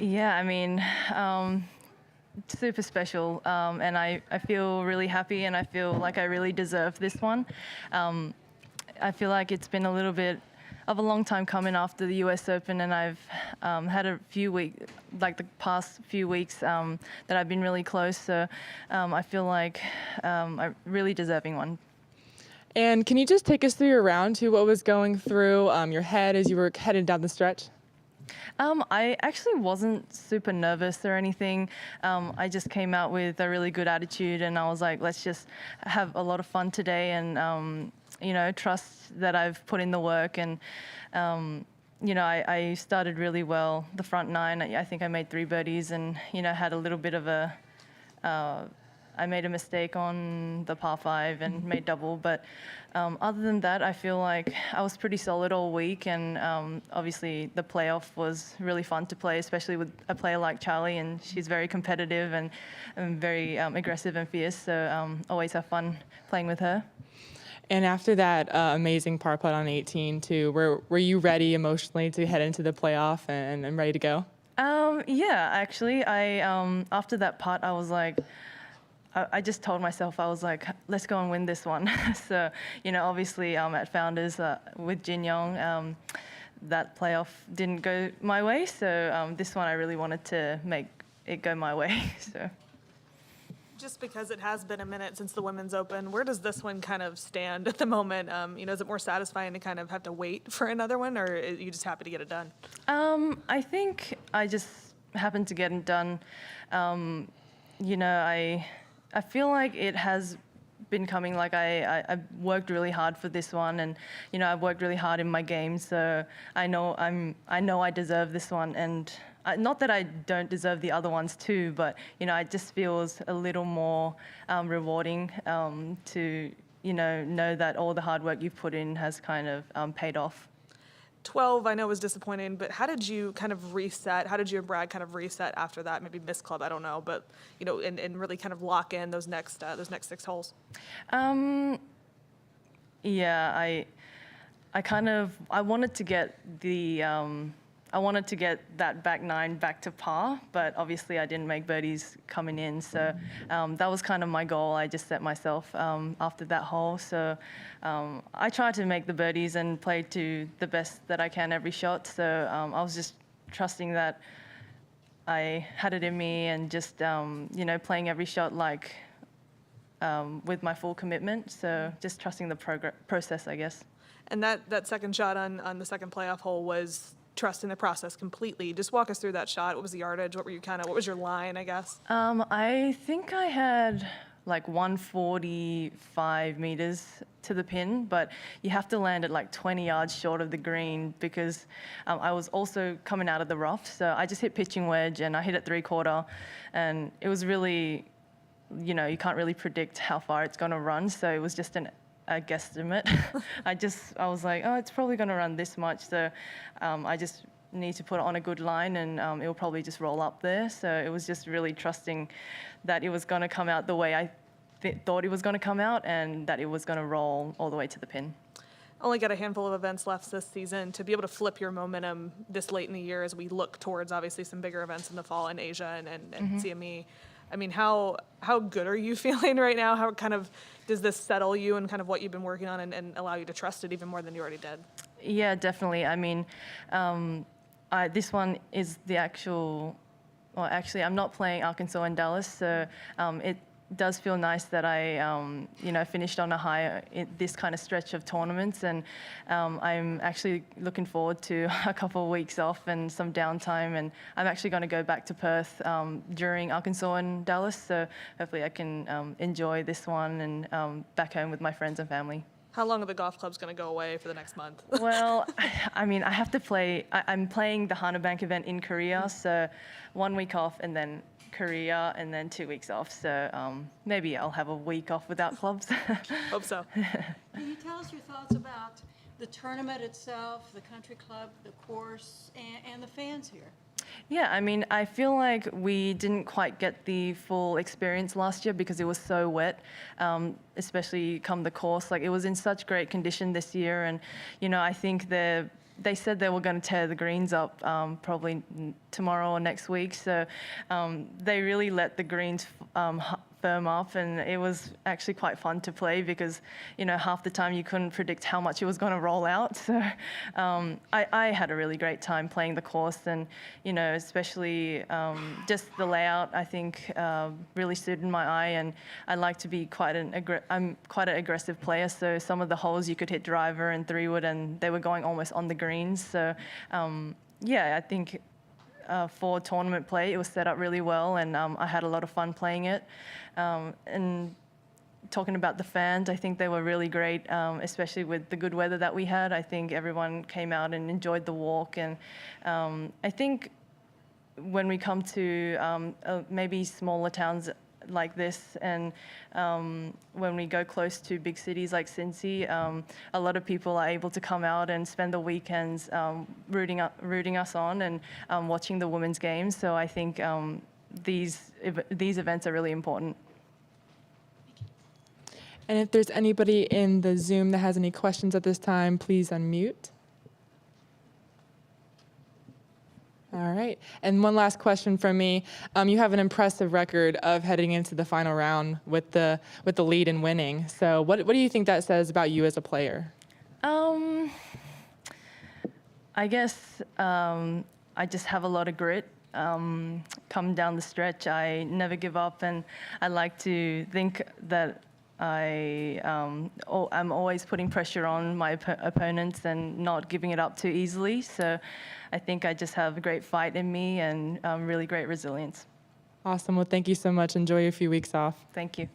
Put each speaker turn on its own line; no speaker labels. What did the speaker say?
Yeah, I mean, super special, and I feel really happy, and I feel like I really deserve this one. Um, I feel like it's been a little bit of a long time coming after the US Open, and I've had a few weeks, like the past few weeks, that I've been really close. So I feel like I'm really deserving one.
And can you just take us through your round two? What was going through your head as you were headed down the stretch?
I actually wasn't super nervous or anything. I just came out with a really good attitude, and I was like, let's just have a lot of fun today, and trust that I've put in the work. And I started really well. The front nine, I think I made 3 birdies, and had a little bit of a. I made a mistake on the par 5 and made double, but other than that, I feel like I was pretty solid all week, and obviously the playoff was really fun to play, especially with a player like Charlie, and she's very competitive and very aggressive and fierce, so always have fun playing with her.
And after that amazing par putt on 18 too, were you ready emotionally to head into the playoff and ready to go?
Yeah, actually, I after that putt, I was like, I just told myself, I was like, let's go and win this one. So, obviously at Founders with Jin Young, that playoff didn't go my way. So this one I really wanted to make it go my way. So.
Just because it has been a minute since the Women's Open, where does this one kind of stand at the moment? Is it more satisfying to kind of have to wait for another one, or are you just happy to get it done?
I think I just happened to get it done. I feel like it has been coming. Like I worked really hard for this one, and I've worked really hard in my game, so I know I deserve this one. And not that I don't deserve the other ones too, but it just feels a little more rewarding to know that all the hard work you've put in has kind of paid off.
12, I know was disappointing, but how did you kind of reset? How did you and Brad kind of reset after that? Maybe miss club, I don't know, but and really kind of lock in those next 6 holes.
Yeah, I wanted to get that back 9 back to par, but obviously I didn't make birdies coming in. So that was kind of my goal. I just set myself after that hole. So I tried to make the birdies and play to the best that I can every shot. So I was just trusting that I had it in me, and just playing every shot like with my full commitment. So just trusting the process, I guess.
And that second shot on the second playoff hole was trusting the process completely. Just walk us through that shot. What was the yardage? What was your line, I guess?
I think I had like 145 meters to the pin, but you have to land at like 20 yards short of the green, because I was also coming out of the rough. So I just hit pitching wedge, and I hit it 3/4, and it was really, you can't really predict how far it's going to run. So it was just a guesstimate. I was like, oh, it's probably going to run this much. So I just need to put it on a good line, and it'll probably just roll up there. So it was just really trusting that it was going to come out the way I thought it was going to come out, and that it was going to roll all the way to the pin.
Only got a handful of events left this season. To be able to flip your momentum this late in the year as we look towards obviously some bigger events in the fall in Asia and CME, I mean, how good are you feeling right now? How kind of does this settle you and kind of what you've been working on and allow you to trust it even more than you already did?
Yeah, definitely. I mean, this one is the actual. Well, actually, I'm not playing Arkansas and Dallas, so it does feel nice that I, finished on a high in this kind of stretch of tournaments, and I'm actually looking forward to a couple of weeks off and some downtime, and I'm actually going to go back to Perth during Arkansas and Dallas, so hopefully I can enjoy this one and back home with my friends and family.
How long are the golf clubs going to go away for the next month?
Well, I mean, I have to play. I'm playing the Hana Bank event in Korea, so 1 week off, and then Korea, and then 2 weeks off. So maybe I'll have a week off without clubs.
Hope so.
Can you tell us your thoughts about the tournament itself, the country club, the course, and the fans here?
Yeah, I mean, I feel like we didn't quite get the full experience last year because it was so wet, especially come the course. Like, it was in such great condition this year, and I think the they said they were going to tear the greens up probably tomorrow or next week. So they really let the greens firm up, and it was actually quite fun to play because, half the time you couldn't predict how much it was going to roll out. So I had a really great time playing the course, and, especially just the layout, I think really suited my eye, and I like to be I'm quite an aggressive player, so some of the holes you could hit driver and 3-wood, and they were going almost on the greens. So I think for tournament play, it was set up really well, and I had a lot of fun playing it. And talking about the fans, I think they were really great, especially with the good weather that we had. I think everyone came out and enjoyed the walk, and I think when we come to maybe smaller towns like this, and when we go close to big cities like Cincy, a lot of people are able to come out and spend the weekends rooting us on and watching the women's games. So I think these events are really important.
And if there's anybody in the Zoom that has any questions at this time, please unmute. All right. And one last question from me. You have an impressive record of heading into the final round with the lead and winning. So what do you think that says about you as a player?
I guess I just have a lot of grit. Come down the stretch, I never give up, and I like to think that I'm always putting pressure on my opponents and not giving it up too easily. So I think I just have a great fight in me and really great resilience.
Awesome. Well, thank you so much. Enjoy your few weeks off.
Thank you.